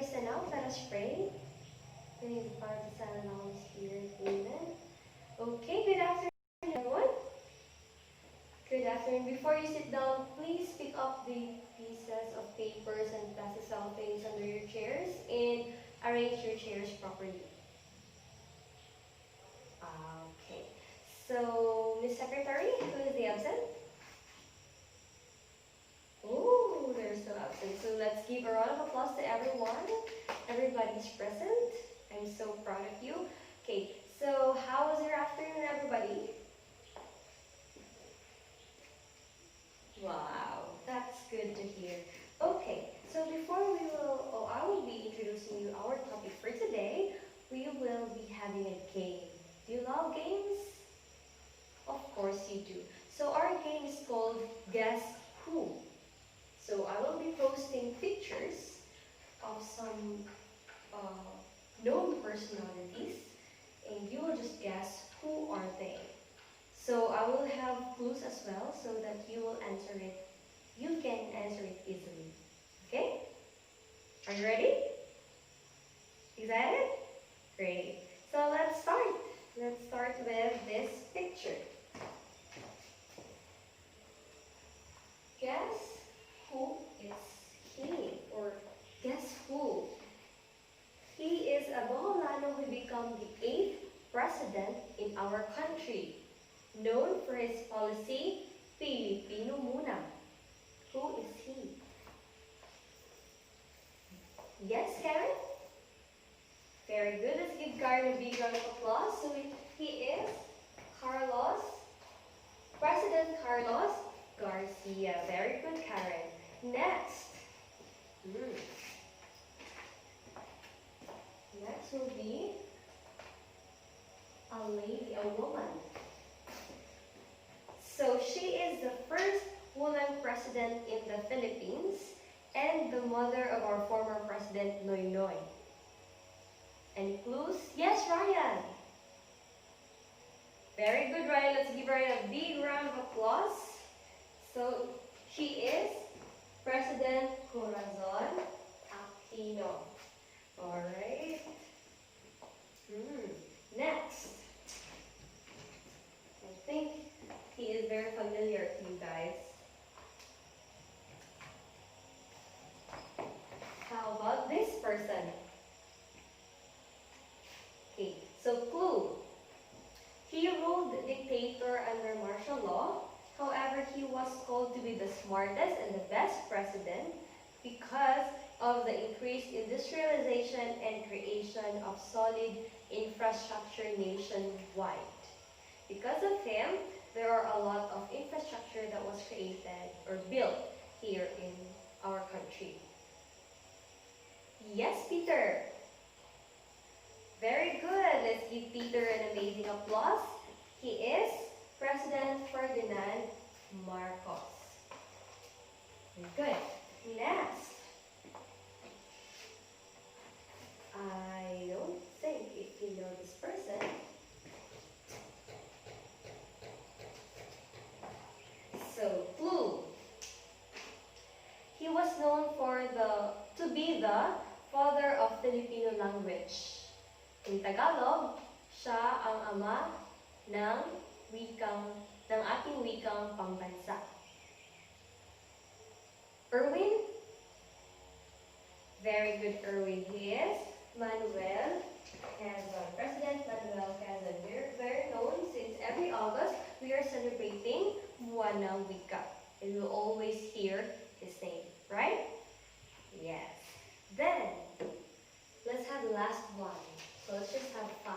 stand up? Let us pray. In the name of the Father, the Son, and the Holy Spirit. Amen. Okay, good afternoon, everyone. Good afternoon. Before you sit down, please pick up the pieces of papers and plastic cellophane under your chairs and arrange your chairs properly. Okay. So, Ms. Secretary, who is the absent? Oh, they're still absent. So let's give a round of applause to everyone. Everybody's present. I'm so proud of you. Okay, so how was your afternoon, everybody? Wow, that's good to hear. Okay, so I will be introducing you our topic for today. We will be having a game. Do you love games? Of course you do. So our game is called Guess Who. So I will be posting pictures of some known personalities, and you will just guess who are they. So I will have clues as well, so that you will answer it. You can answer it easily. Okay? Are you ready? Excited? Great. So let's start. Let's start with this picture. Guess who is he? Or guess who? He is a Boholano who became the 8th president in our country, known for his policy, Pilipino Muna. Who is he? Yes, Karen? Very good. Let's give Karen a big round of applause. So he is President Carlos Garcia. Very good, Karen. Next. Next will be a lady, a woman. So she is the first woman president in the Philippines and the mother of our former president, Noynoy. Any clues? Yes, Ryan. Very good, Ryan. Let's give Ryan a big round of applause. So she is President Corazon Aquino. All right. Next. I think he is very familiar to you guys. How about this person? Okay, so clue. He ruled dictator under martial law. However, he was called to be the smartest and the best president because of the increased industrialization and creation of solid infrastructure nationwide. Because of him, there are a lot of infrastructure that was created or built here in our country. Yes, Peter. Very good. Let's give Peter an amazing applause. He is President Ferdinand Marcos. Very good. Next. I don't think if you know this person. So, clue. He was known to be the father of Filipino language. In Tagalog, siya ang ama ng ating wikang pambansa. Erwin? Very good, Erwin. He is Manuel Quezon. President Manuel Quezon. Very known since every August we are celebrating Buwan ng Wika. And we'll always hear his name, right? Yes. Then, let's have the last one. So let's just have 5.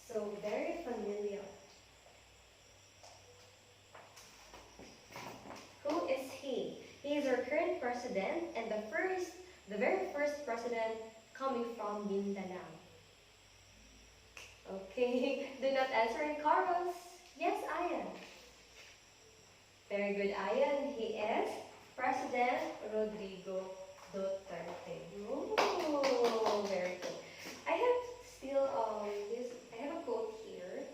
So very familiar. Who is he? He is our current president and the very first president coming from Mindanao. Okay, do not answer in chorus. Yes, Ian. Very good, Ian. He is President Rodrigo Duterte. Oh, very good. I have still I have a quote here.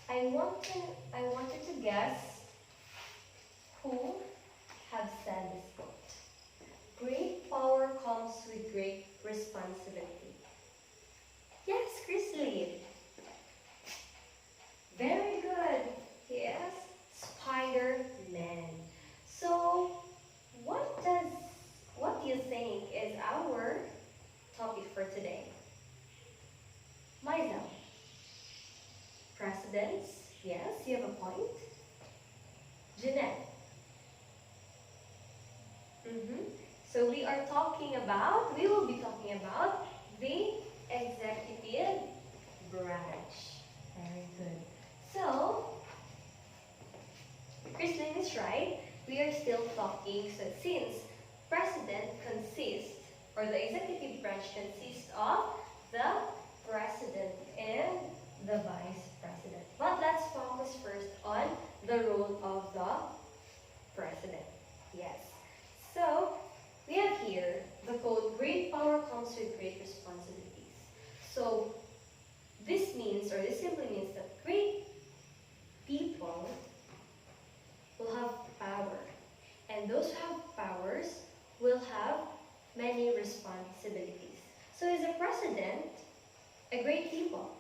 I I want you to guess who have said this quote. Great power comes with great responsibility. Yes, Chrisley. Very good. Yes, Spider-Man. So, what do you think is our topic for today? Myself. Presidents. Yes, you have a point. Jeanette. So we will be talking about the executive branch. Very good. So, Christine is right. We are still talking, so since president consists, or the executive branch consists of the president and the vice president. But let's focus first on the role of the president. Yes. So, we have here the quote, great power comes with great responsibilities. So, this simply means that great people will have power. And those who have powers will have many responsibilities. So, is the president a great people?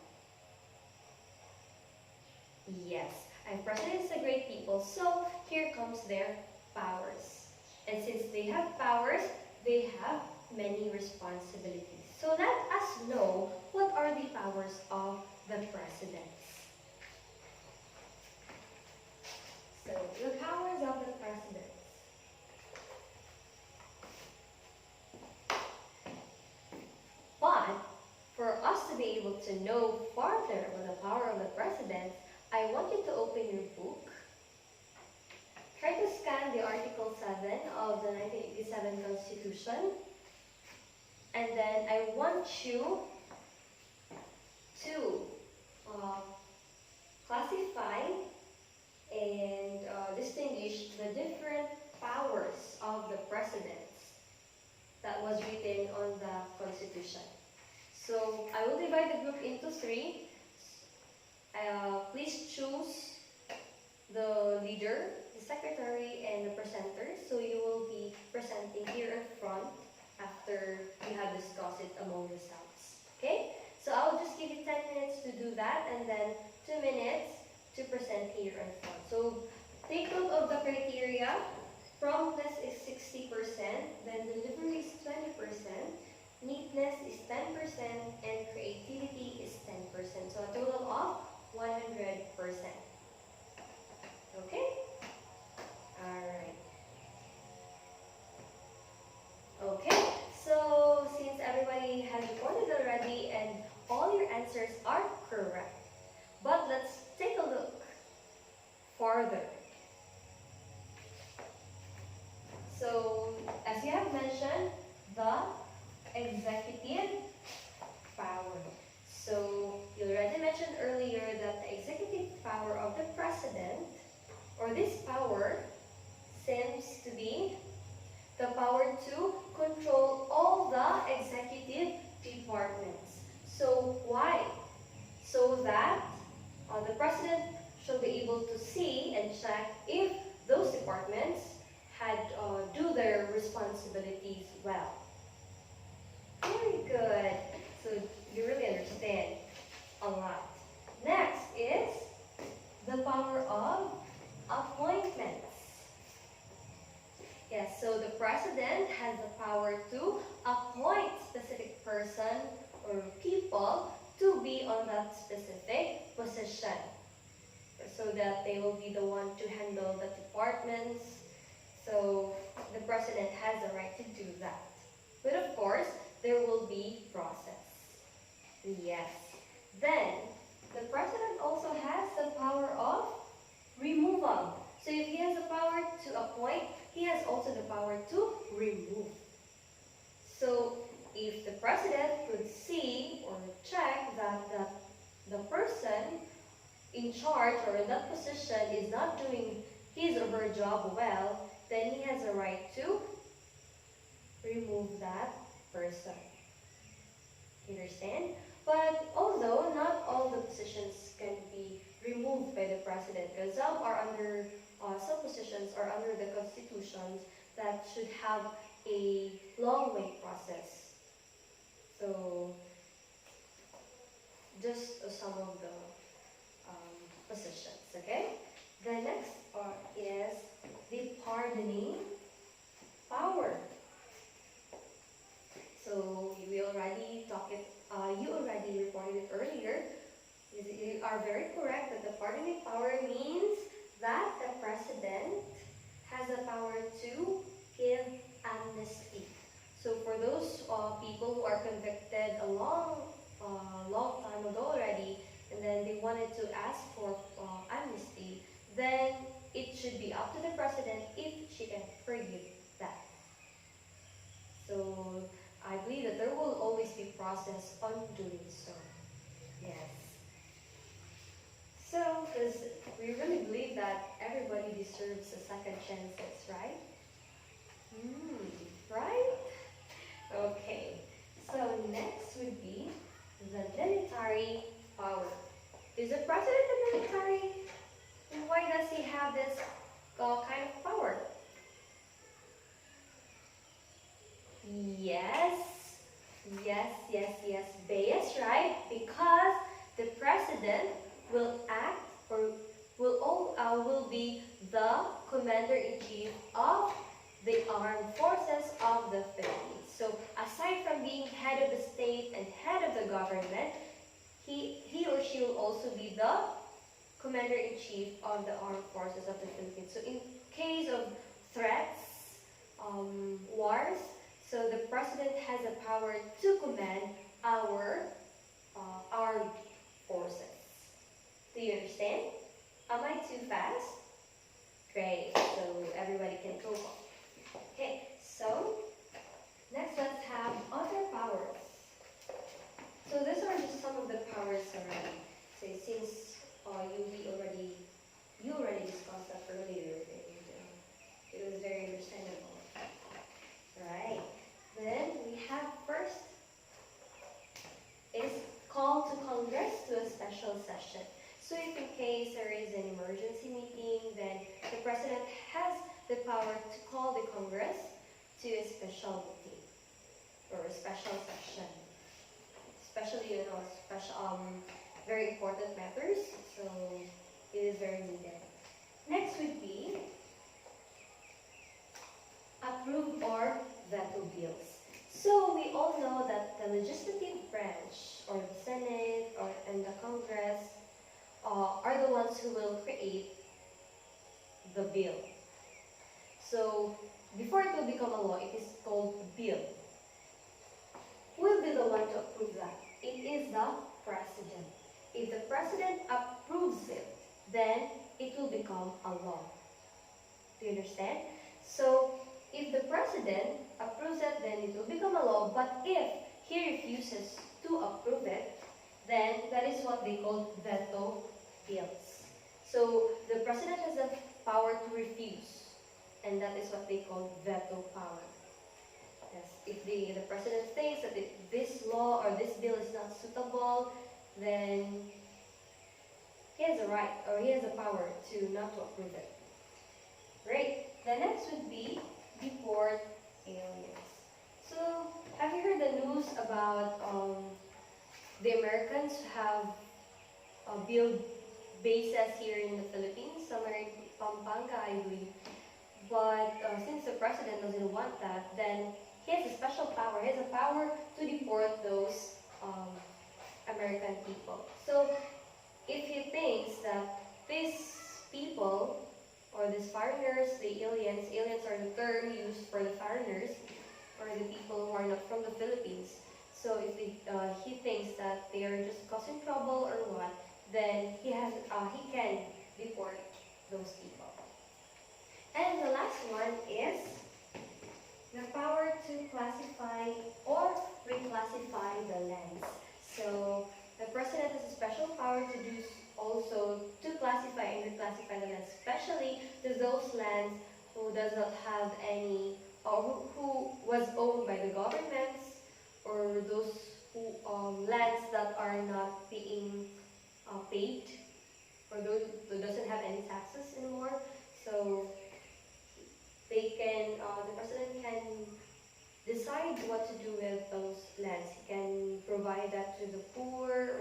Yes, and presidents are great people. So, here comes their powers. And since they have powers, they have many responsibilities. So let us know what are the powers of the presidents. So the powers of the presidents. But for us to be able to know further about the power of the presidents, I want you to open your book. Try to scan the Article 7 of the 1987 Constitution. And then I want you to classify and distinguish the different powers of the presidents that was written on the Constitution. So I will divide the group into three. Please choose the leader, the secretary, and the presenter. So you will be presenting here in front after you have discussed it among yourselves. Okay? So I'll just give you 10 minutes to do that and then 2 minutes to present here in front. So take note of the criteria. Promptness is 60%, then delivery is 20%, neatness is 10%, and creativity is 10%. So a total of 100%. Okay? Alright. Okay, so since everybody has reported already and all your answers are correct, but let's take a look farther. So, as you have mentioned, the executive power. So, you already mentioned earlier that the executive power of the president, or this power, seems to be the power to control all the executive departments. So, why? So that the president shall be able to see and check if those departments had do their responsibilities well. Very good. So you really understand a lot. Next is the power of appointments. Yes, so the president has the power to appoint specific person or people to be on that specific position, so that they will be the one to handle the departments. So the president has the right to do that. But of course, there will be process. Yes. Then, the president also has the power of removal. So if he has the power to appoint, he has also the power to remove. So if the president could see or check that the person in charge or in that position is not doing his or her job well, then he has a right to remove that person. You understand? But although not all the positions can be removed by the president because some positions are under the constitutions that should have a long wait process. So just some of the positions, okay? The next part is the pardoning power. So we already talked it, you already reported it earlier. You are very correct that the pardoning power means that the president has the power to give amnesty. So for those people who are convicted a long time ago already, and then they wanted to ask for amnesty, then it should be up to the president if she can forgive that. So I believe that there will always be process on doing so. Yes. So, because we really believe that everybody deserves a second chances, right? Right? Okay. So next would be the military power. Is the president the military? And why does he have this kind of power? Yes, yes, Bayes, right? Because the president will act or will be the commander-in-chief of the armed forces of the Philippines. So aside from being head of the state and head of the government, he or she will also be the commander-in-chief of the armed forces of the Philippines. So in case of threats, wars, so the president has the power to command our armed forces. Do you understand? Am I too fast? Great, so everybody can go on. Okay, so next let's have other powers. So these are just some of the powers already. So since you already discussed that earlier, and it was very understandable. Right. Then we have first is call to Congress to a special session. So if in case there is an emergency meeting, then the president has the power to call the Congress to a special meeting or a special session. Especially, special, very important matters, so it is very needed. Next would be approve or veto bills. So we all know that the legislative branch or the Senate and the Congress are the ones who will create the bill. So before it will become a law, it is called bill. Who will be the one to approve that? It is the president. If the president approves it, then it will become a law. Do you understand? So if the president approves it, then it will become a law. But if he refuses to approve it, then that is what they call veto bills. So the president has the power to refuse, and that is what they call veto power. Yes. If the president thinks that this law or this bill is not suitable, then he has a right or he has the power to not to approve it. Great. The next would be deport aliens. So have you heard the news about the Americans have built bases here in the Philippines, somewhere in Pampanga, I believe. But since the president doesn't want that, then he has a special power. He has a power to deport those American people. So if he thinks that these people or these foreigners, the aliens are the term used for the foreigners or the people who are not from the Philippines. So if he thinks that they are just causing trouble or what, then he can deport those people. And the last one is the power to classify or reclassify the lands. So the president has a special power to do also to classify and reclassify the lands, especially to those lands who does not have any or who was owned by the governments, or those who lands that are not being paid or what to do with those lands. He can provide that to the poor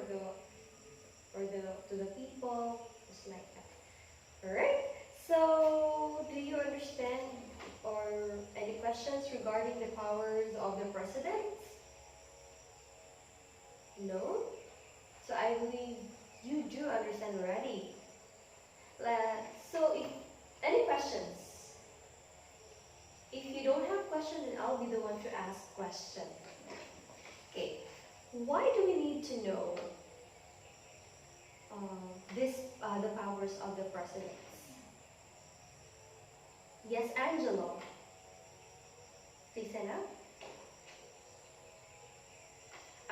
or to the people, just like that. Alright? So do you understand or any questions regarding the powers of the president? No? So I believe you do understand already. So if any questions? If you don't have questions, then I'll be the one to ask question. Okay. Why do we need to know the powers of the presidents? Yes, Angelo. Please stand up.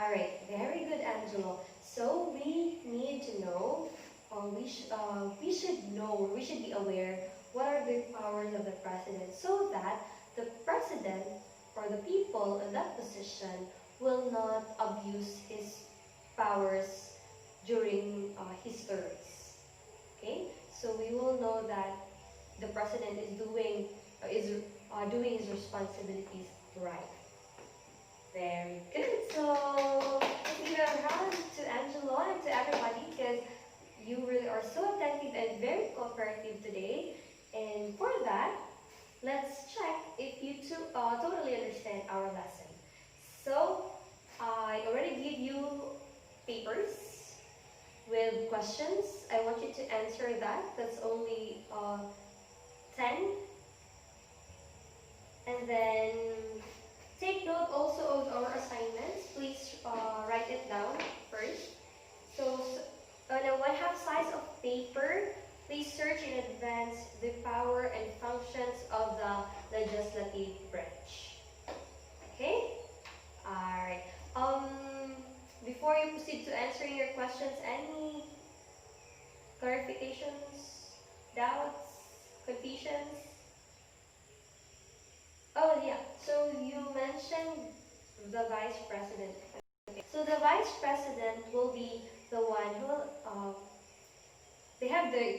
Alright, very good, Angelo. So we need to know, or we should know, we should be aware what are the powers of the president so that the president or the people in that position will not abuse his powers during his terms. Okay, so we will know that the president doing his responsibilities right. Very good. So let's give a round to Angelo and to everybody because you really are so attentive and very cooperative today. And for that, let's check if you two totally understand our lesson. So I already give you papers with questions. I want you to answer that. That's only 10. And then take note also of our assignments. Please write it down first. So on a 1/2 size of paper, please search in advance the power and functions of the legislative branch. Okay? Alright. Before you proceed to answering your questions, any clarifications, doubts, confusions? Oh yeah, so you mentioned the vice president. Okay. So the vice president will be the one who they have the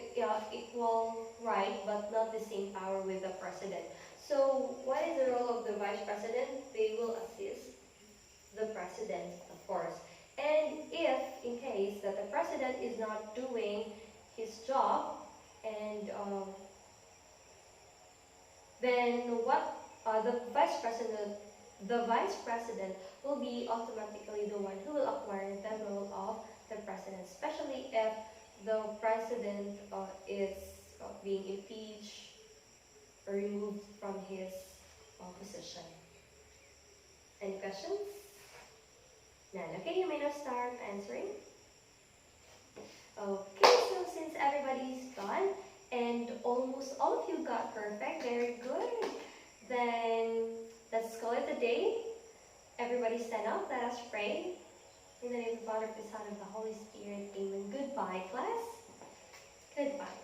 equal right but not the same power with the president. So what is the role of the vice president? They will assist the president, of course. And if in case that the president is not doing his job and then what the vice president will be automatically the one who will acquire the role of the president, especially if the president is being impeached or removed from his position. Any questions? None. Okay, you may now start answering. Okay, so since everybody's done and almost all of you got perfect, very good. Then let's call it a day. Everybody stand up, let us pray. In the name of the Father, the Son, and the Holy Spirit, amen. Goodbye, class. Goodbye.